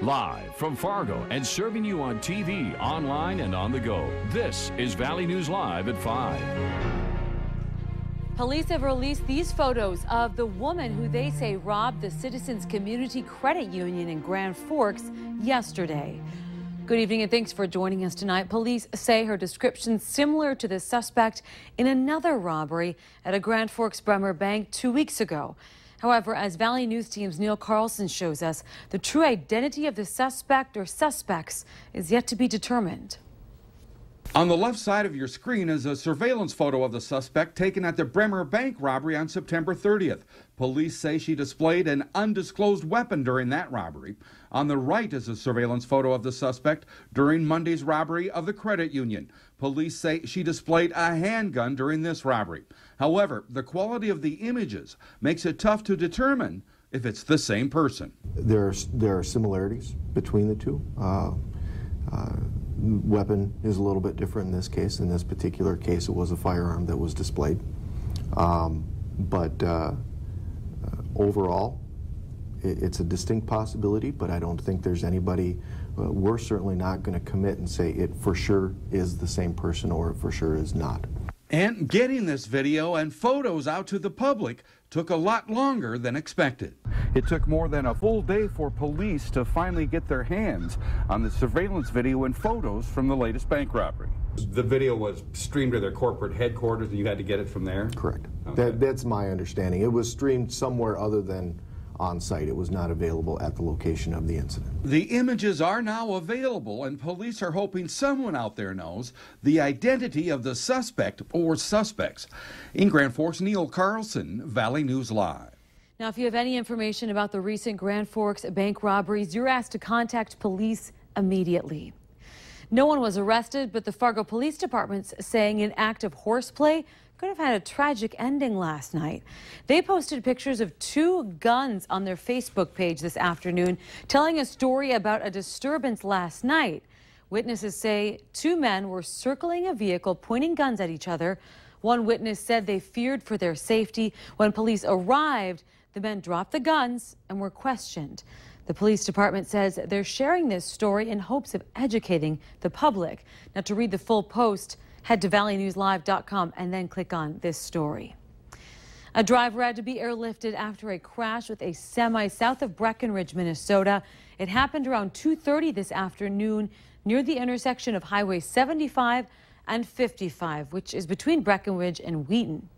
Live from Fargo and serving you on TV, online, and on the go. This is Valley News Live at 5. Police have released these photos of the woman who they say robbed the Citizens Community Credit Union in Grand Forks yesterday. Good evening and thanks for joining us tonight. Police say her description similar to the suspect in another robbery at a Grand Forks Bremer bank 2 weeks ago. However, as Valley News Team's Neil Carlson shows us, the true identity of the suspect or suspects is yet to be determined. On the left side of your screen is a surveillance photo of the suspect taken at the Bremer Bank robbery on September 30th. Police say she displayed an undisclosed weapon during that robbery. On the right is a surveillance photo of the suspect during Monday's robbery of the credit union. Police say she displayed a handgun during this robbery. However, the quality of the images makes it tough to determine if it's the same person. There are similarities between the two. Weapon is a little bit different in this case. In this particular case, it was a firearm that was displayed. Overall, it's a distinct possibility, but I don't think there's anybody, we're certainly not going to commit and say it for sure is the same person or it for sure is not. And getting this video and photos out to the public took a lot longer than expected. It took more than a full day for police to finally get their hands on the surveillance video and photos from the latest bank robbery. The video was streamed to their corporate headquarters and you had to get it from there? Correct. Okay. That's my understanding. It was streamed somewhere other than on site. It was not available at the location of the incident. The images are now available and police are hoping someone out there knows the identity of the suspect or suspects. In Grand Forks, Neil Carlson, Valley News Live. Now, if you have any information about the recent Grand Forks bank robberies, you're asked to contact police immediately. No one was arrested, but the Fargo Police Department's saying an act of horseplay could have had a tragic ending last night. They posted pictures of 2 guns on their Facebook page this afternoon, telling a story about a disturbance last night. Witnesses say 2 men were circling a vehicle, pointing guns at each other. One witness said they feared for their safety. When police arrived, the men dropped the guns and were questioned. The police department says they're sharing this story in hopes of educating the public. Now, to read the full post, head to valleynewslive.com and then click on this story. A driver had to be airlifted after a crash with a semi south of Breckenridge, Minnesota. It happened around 2:30 this afternoon near the intersection of Highway 75 and 55, which is between Breckenridge and Wheaton.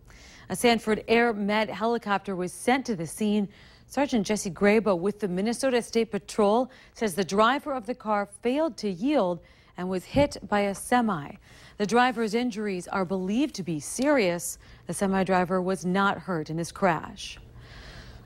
A Sanford Air Med helicopter was sent to the scene. Sergeant Jesse Grabo with the Minnesota State Patrol says the driver of the car failed to yield and was hit by a semi. The driver's injuries are believed to be serious. The semi-driver was not hurt in this crash.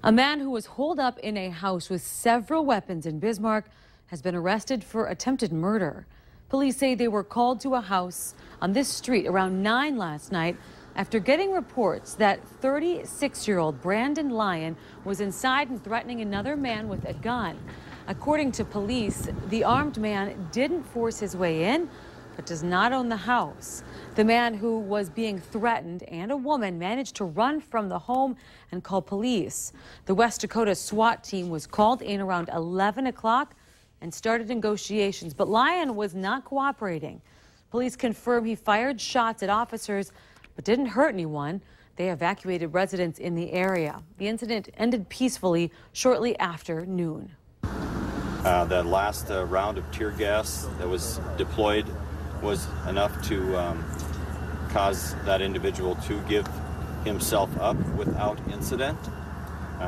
A man who was holed up in a house with several weapons in Bismarck has been arrested for attempted murder. Police say they were called to a house on this street around 9 last night after getting reports that 36-year-old Brandon Lyon was inside and threatening another man with a gun. According to police, the armed man didn't force his way in, but does not own the house. The man who was being threatened and a woman managed to run from the home and call police. The West Dakota SWAT team was called in around 11 o'clock and started negotiations, but Lyon was not cooperating. Police confirm he fired shots at officers but didn't hurt anyone. They evacuated residents in the area. The incident ended peacefully shortly after noon. That last round of tear gas that was deployed was enough to cause that individual to give himself up without incident.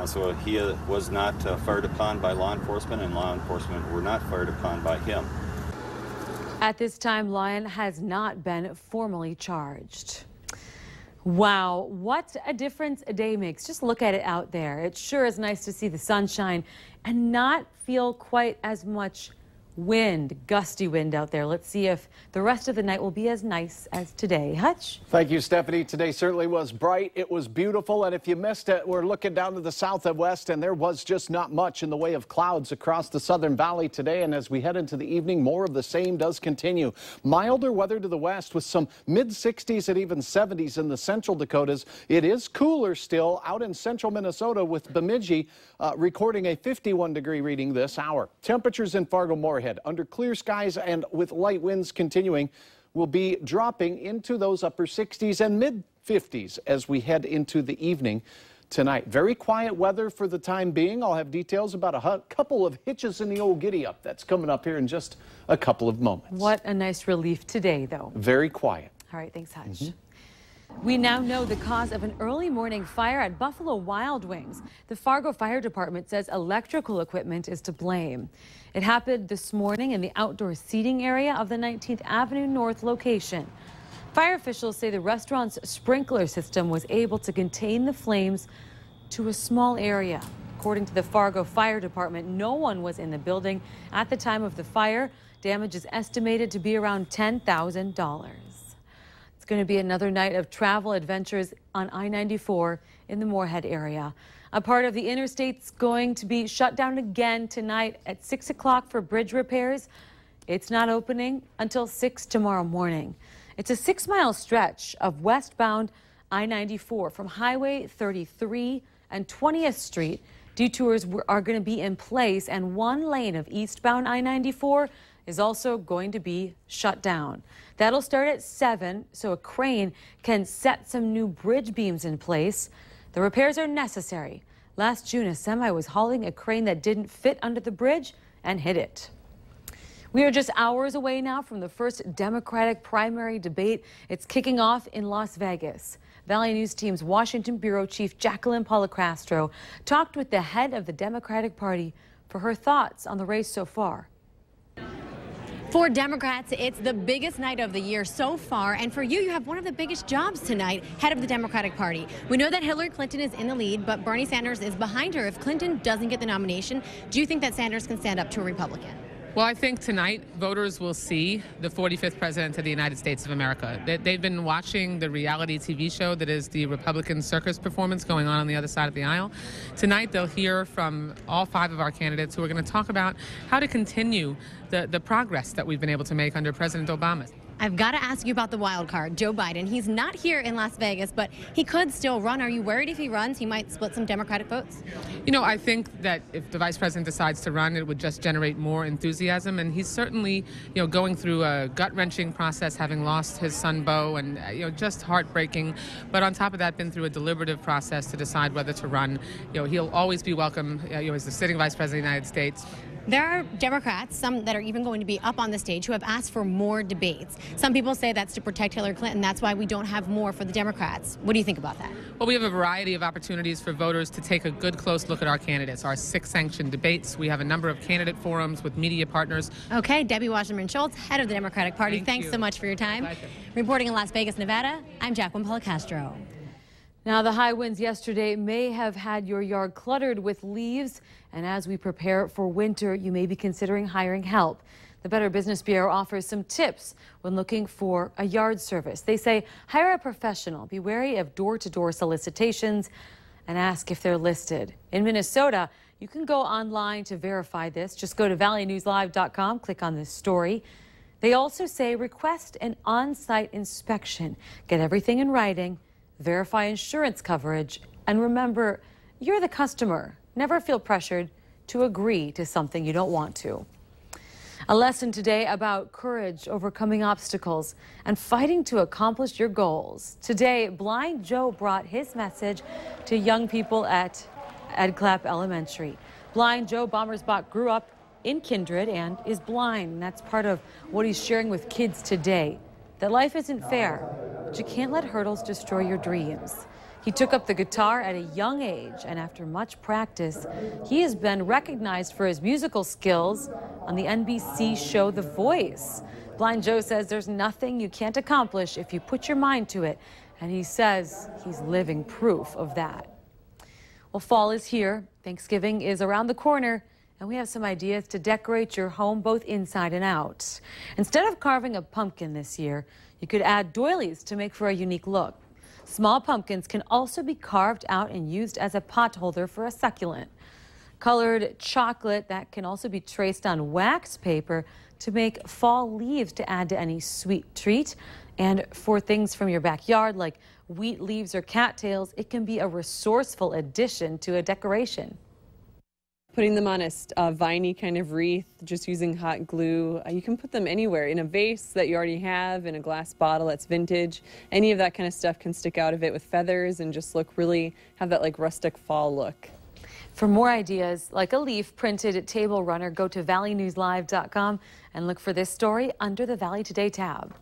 So he was not fired upon by law enforcement, and law enforcement were not fired upon by him. At this time, Lyon has not been formally charged. Wow, what a difference a day makes. Just look at it out there. It sure is nice to see the sunshine and not feel quite as much wind, gusty wind out there. Let's see if the rest of the night will be as nice as today. Hutch? Thank you, Stephanie. Today certainly was bright. It was beautiful. And if you missed it, we're looking down to the south and west, and there was just not much in the way of clouds across the southern valley today. And as we head into the evening, more of the same does continue. Milder weather to the west with some mid-60s and even 70s in the central Dakotas. It is cooler still out in central Minnesota, with Bemidji recording a 51-degree reading this hour. Temperatures in Fargo-Moorhead under clear skies and with light winds continuing will be dropping into those upper 60s and mid-50s as we head into the evening tonight. Very quiet weather for the time being. I'll have details about a couple of hitches in the old giddy-up that's coming up here in just a couple of moments. What a nice relief today, though. Very quiet. All right, thanks, Hutch. We now know the cause of an early morning fire at Buffalo Wild Wings. The Fargo Fire Department says electrical equipment is to blame. It happened this morning in the outdoor seating area of the 19th Avenue North location. Fire officials say the restaurant's sprinkler system was able to contain the flames to a small area. According to the Fargo Fire Department, no one was in the building at the time of the fire. Damage is estimated to be around $10,000. It's going to be another night of travel adventures on I94 in the Moorhead area. A part of the interstate's going to be shut down again tonight at 6 o'clock for bridge repairs. It's not opening until 6 tomorrow morning. It's a 6-mile stretch of westbound I94 from Highway 33 and 20th Street. Detours are going to be in place, and one lane of eastbound I94 is also going to be shut down. That'll start at 7, so a crane can set some new bridge beams in place. The repairs are necessary. Last June, a semi was hauling a crane that didn't fit under the bridge and hit it. We are just hours away now from the first Democratic primary debate. It's kicking off in Las Vegas. Valley News Team's Washington Bureau Chief Jacqueline Policastro talked with the head of the Democratic Party for her thoughts on the race so far. For Democrats, it's the biggest night of the year so far, and for you, you have one of the biggest jobs tonight, head of the Democratic Party. We know that Hillary Clinton is in the lead, but Bernie Sanders is behind her. If Clinton doesn't get the nomination, do you think that Sanders can stand up to a Republican? Well, I think tonight voters will see the 45th president of the United States of America. They've been watching the reality TV show that is the Republican circus performance going on the other side of the aisle. Tonight they'll hear from all 5 of our candidates who are going to talk about how to continue the progress that we've been able to make under President Obama. I've got to ask you about the wild card, Joe Biden. He's not here in Las Vegas, but he could still run. Are you worried if he runs, he might split some Democratic votes? You know, I think that if the vice president decides to run, it would just generate more enthusiasm. And he's certainly, going through a gut-wrenching process, having lost his son, Beau, and, just heartbreaking. But on top of that, been through a deliberative process to decide whether to run. He'll always be welcome, as the sitting vice president of the United States. There are Democrats, some that are even going to be up on the stage, who have asked for more debates. Some people say that's to protect Hillary Clinton. That's why we don't have more for the Democrats. What do you think about that? Well, we have a variety of opportunities for voters to take a good, close look at our candidates. Our 6 sanctioned debates. We have a number of candidate forums with media partners. Okay, Debbie Wasserman-Schultz, head of the Democratic Party. Thanks so much for your time. Reporting in Las Vegas, Nevada, I'm Jacqueline Policastro. Now, the high winds yesterday may have had your yard cluttered with leaves, and as we prepare for winter, you may be considering hiring help. The Better Business Bureau offers some tips when looking for a yard service. They say hire a professional, be wary of door-to-door solicitations, and ask if they're listed. In Minnesota, you can go online to verify this. Just go to valleynewslive.com, click on this story. They also say request an on-site inspection. Get everything in writing. Verify insurance coverage, and remember, you're the customer. Never feel pressured to agree to something you don't want to. A lesson today about courage, overcoming obstacles, and fighting to accomplish your goals. Today, Blind Joe brought his message to young people at Ed Clapp Elementary. Blind Joe Bommersbach grew up in Kindred and is blind, and that's part of what he's sharing with kids today. That life isn't fair, but you can't let hurdles destroy your dreams. He took up the guitar at a young age, and after much practice, he has been recognized for his musical skills on the NBC show The Voice. Blind Joe says there's nothing you can't accomplish if you put your mind to it, and he says he's living proof of that. Well, fall is here. Thanksgiving is around the corner, And we have some ideas to decorate your home both inside and out. Instead of carving a pumpkin this year, you could add doilies to make for a unique look. Small pumpkins can also be carved out and used as a pot holder for a succulent. Colored chocolate that can also be traced on wax paper to make fall leaves to add to any sweet treat. And for things from your backyard like wheat leaves or cattails, it can be a resourceful addition to a decoration. Putting them on a viney kind of wreath, just using hot glue. You can put them anywhere, in a vase that you already have, in a glass bottle that's vintage. Any of that kind of stuff can stick out of it with feathers and just look really, have that like rustic fall look. For more ideas like a leaf printed table runner, go to valleynewslive.com and look for this story under the Valley Today tab.